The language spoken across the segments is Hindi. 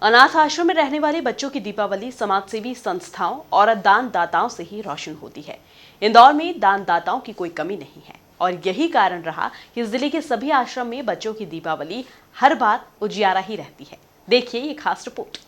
अनाथ आश्रम में रहने वाले बच्चों की दीपावली समाजसेवी संस्थाओं और दानदाताओं से ही रोशन होती है। इंदौर में दानदाताओं की कोई कमी नहीं है और यही कारण रहा कि जिले के सभी आश्रम में बच्चों की दीपावली हर बार उजियारा ही रहती है। देखिए ये खास रिपोर्ट।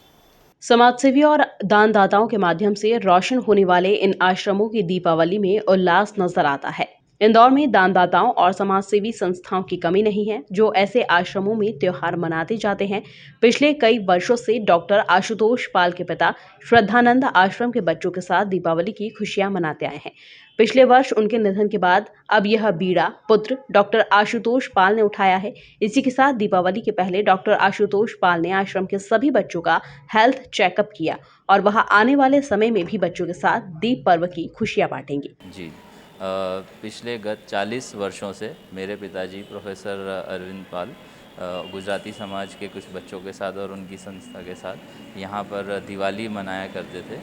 समाजसेवी और दानदाताओं के माध्यम से रोशन होने वाले इन आश्रमों की दीपावली में उल्लास नजर आता है। इंदौर में दानदाताओं और समाजसेवी संस्थाओं की कमी नहीं है, जो ऐसे आश्रमों में त्योहार मनाते जाते हैं। पिछले कई वर्षों से डॉक्टर आशुतोष पाल के पिता श्रद्धानंद आश्रम के बच्चों के साथ दीपावली की खुशियां मनाते आए हैं। पिछले वर्ष उनके निधन के बाद अब यह बीड़ा पुत्र डॉक्टर आशुतोष पाल ने उठाया है। इसी के साथ दीपावली के पहले डॉक्टर आशुतोष पाल ने आश्रम के सभी बच्चों का हेल्थ चेकअप किया और वहां आने वाले समय में भी बच्चों के साथ दीप पर्व की खुशियां बांटेंगे। जी, पिछले गत 40 वर्षों से मेरे पिताजी प्रोफेसर अरविंद पाल गुजराती समाज के कुछ बच्चों के साथ और उनकी संस्था के साथ यहाँ पर दिवाली मनाया करते थे।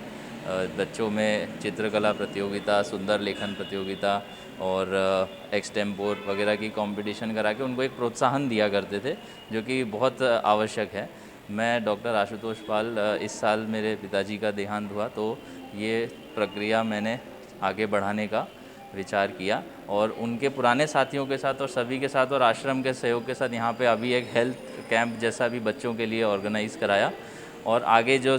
बच्चों में चित्रकला प्रतियोगिता, सुंदर लेखन प्रतियोगिता और एक्सटेम्पोर वगैरह की कंपटीशन करा के उनको एक प्रोत्साहन दिया करते थे, जो कि बहुत आवश्यक है। मैं डॉक्टर आशुतोष पाल, इस साल मेरे पिताजी का देहांत हुआ, तो ये प्रक्रिया मैंने आगे बढ़ाने का विचार किया और उनके पुराने साथियों के साथ और सभी के साथ और आश्रम के सहयोग के साथ यहाँ पे अभी एक हेल्थ कैंप जैसा भी बच्चों के लिए ऑर्गेनाइज़ कराया और आगे जो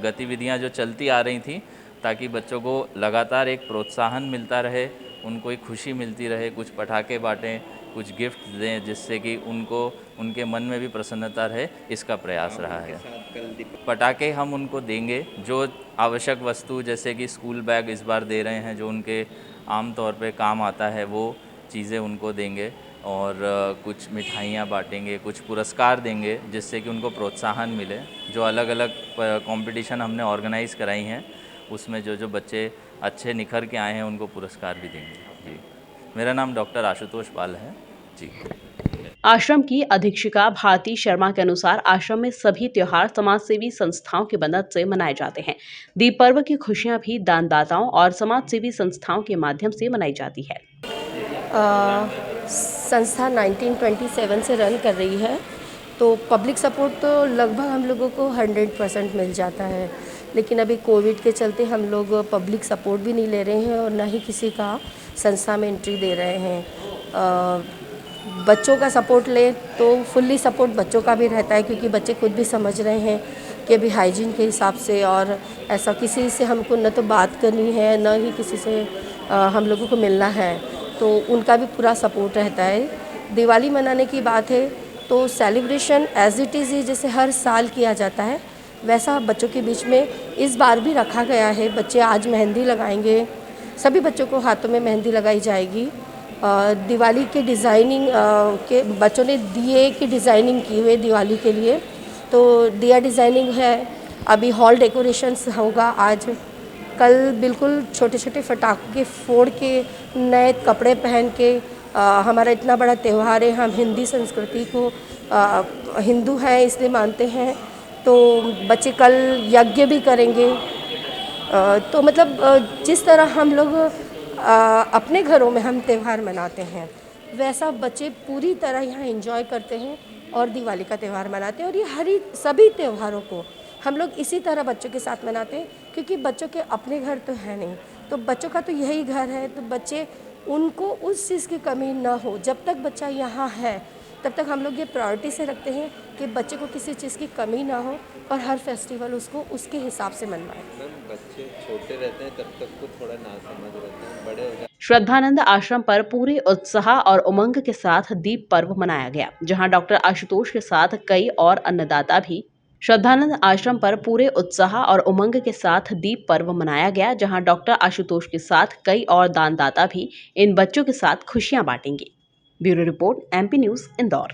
गतिविधियाँ जो चलती आ रही थी, ताकि बच्चों को लगातार एक प्रोत्साहन मिलता रहे, उनको एक खुशी मिलती रहे, कुछ पटाखे बाँटें, कुछ गिफ्ट दें, जिससे कि उनको उनके मन में भी प्रसन्नता रहे, इसका प्रयास रहा है। पटाखे हम उनको देंगे, जो आवश्यक वस्तु जैसे कि स्कूल बैग इस बार दे रहे हैं, जो उनके आम तौर पे काम आता है, वो चीज़ें उनको देंगे और कुछ मिठाइयाँ बांटेंगे, कुछ पुरस्कार देंगे, जिससे कि उनको प्रोत्साहन मिले। जो अलग अलग कंपटीशन हमने ऑर्गेनाइज़ कराई हैं, उसमें जो जो बच्चे अच्छे निखर के आए हैं, उनको पुरस्कार भी देंगे। जी, मेरा नाम डॉक्टर आशुतोष पाल है। जी। आश्रम की अधीक्षिका भारती शर्मा के अनुसार आश्रम में सभी त्योहार समाजसेवी संस्थाओं की मदद से मनाए जाते हैं। दीप पर्व की खुशियां भी दानदाताओं और समाजसेवी संस्थाओं के माध्यम से मनाई जाती है। संस्था 1927 से रन कर रही है, तो पब्लिक सपोर्ट तो लगभग हम लोगों को 100% मिल जाता है। लेकिन अभी कोविड के चलते हम लोग पब्लिक सपोर्ट भी नहीं ले रहे हैं और ना ही किसी का संस्था में एंट्री दे रहे हैं। बच्चों का सपोर्ट ले तो फुल्ली सपोर्ट बच्चों का भी रहता है, क्योंकि बच्चे खुद भी समझ रहे हैं कि अभी हाइजीन के हिसाब से और ऐसा किसी से हमको न तो बात करनी है, न ही किसी से हम लोगों को मिलना है, तो उनका भी पूरा सपोर्ट रहता है। दिवाली मनाने की बात है तो सेलिब्रेशन एज इट इज़ जैसे हर साल किया जाता है, वैसा बच्चों के बीच में इस बार भी रखा गया है। बच्चे आज मेहंदी लगाएंगे, सभी बच्चों को हाथों में मेहंदी लगाई जाएगी। दिवाली के डिज़ाइनिंग के बच्चों ने दिए की डिज़ाइनिंग की हुई दिवाली के लिए, तो दिया डिज़ाइनिंग है। अभी हॉल डेकोरेशंस होगा आज कल। बिल्कुल छोटे छोटे पटाखे फोड़ के, नए कपड़े पहन के, हमारा इतना बड़ा त्यौहार है, हम हिंदी संस्कृति को हिंदू हैं इसलिए मानते हैं, तो बच्चे कल यज्ञ भी करेंगे। तो मतलब जिस तरह हम लोग अपने घरों में हम त्यौहार मनाते हैं, वैसा बच्चे पूरी तरह यहाँ एंजॉय करते हैं और दिवाली का त्यौहार मनाते हैं। और ये सभी त्योहारों को हम लोग इसी तरह बच्चों के साथ मनाते हैं, क्योंकि बच्चों के अपने घर तो है नहीं, तो बच्चों का तो यही घर है, तो बच्चे उनको उस चीज़ की कमी ना हो। जब तक बच्चा यहाँ है तब तक हम लोग ये प्रायोरिटी से रखते हैं कि बच्चे को किसी चीज़ की कमी ना हो और हर फेस्टिवल उसको उसके हिसाब से मनवाएं। बच्चे छोटे रहते हैं तब तक तो थोड़ा नासमझ रहते हैं, बड़े हो जाते हैं। श्रद्धानंद आश्रम पर पूरे उत्साह और उमंग के साथ दीप पर्व मनाया गया, जहां डॉक्टर आशुतोष के साथ कई और अन्नदाता भी श्रद्धानंद आश्रम पर पूरे उत्साह और उमंग के साथ दीप पर्व मनाया गया, जहां डॉक्टर आशुतोष के साथ कई और दानदाता भी इन बच्चों के साथ खुशियां बांटेंगे। Bureau report, MP news, Indore.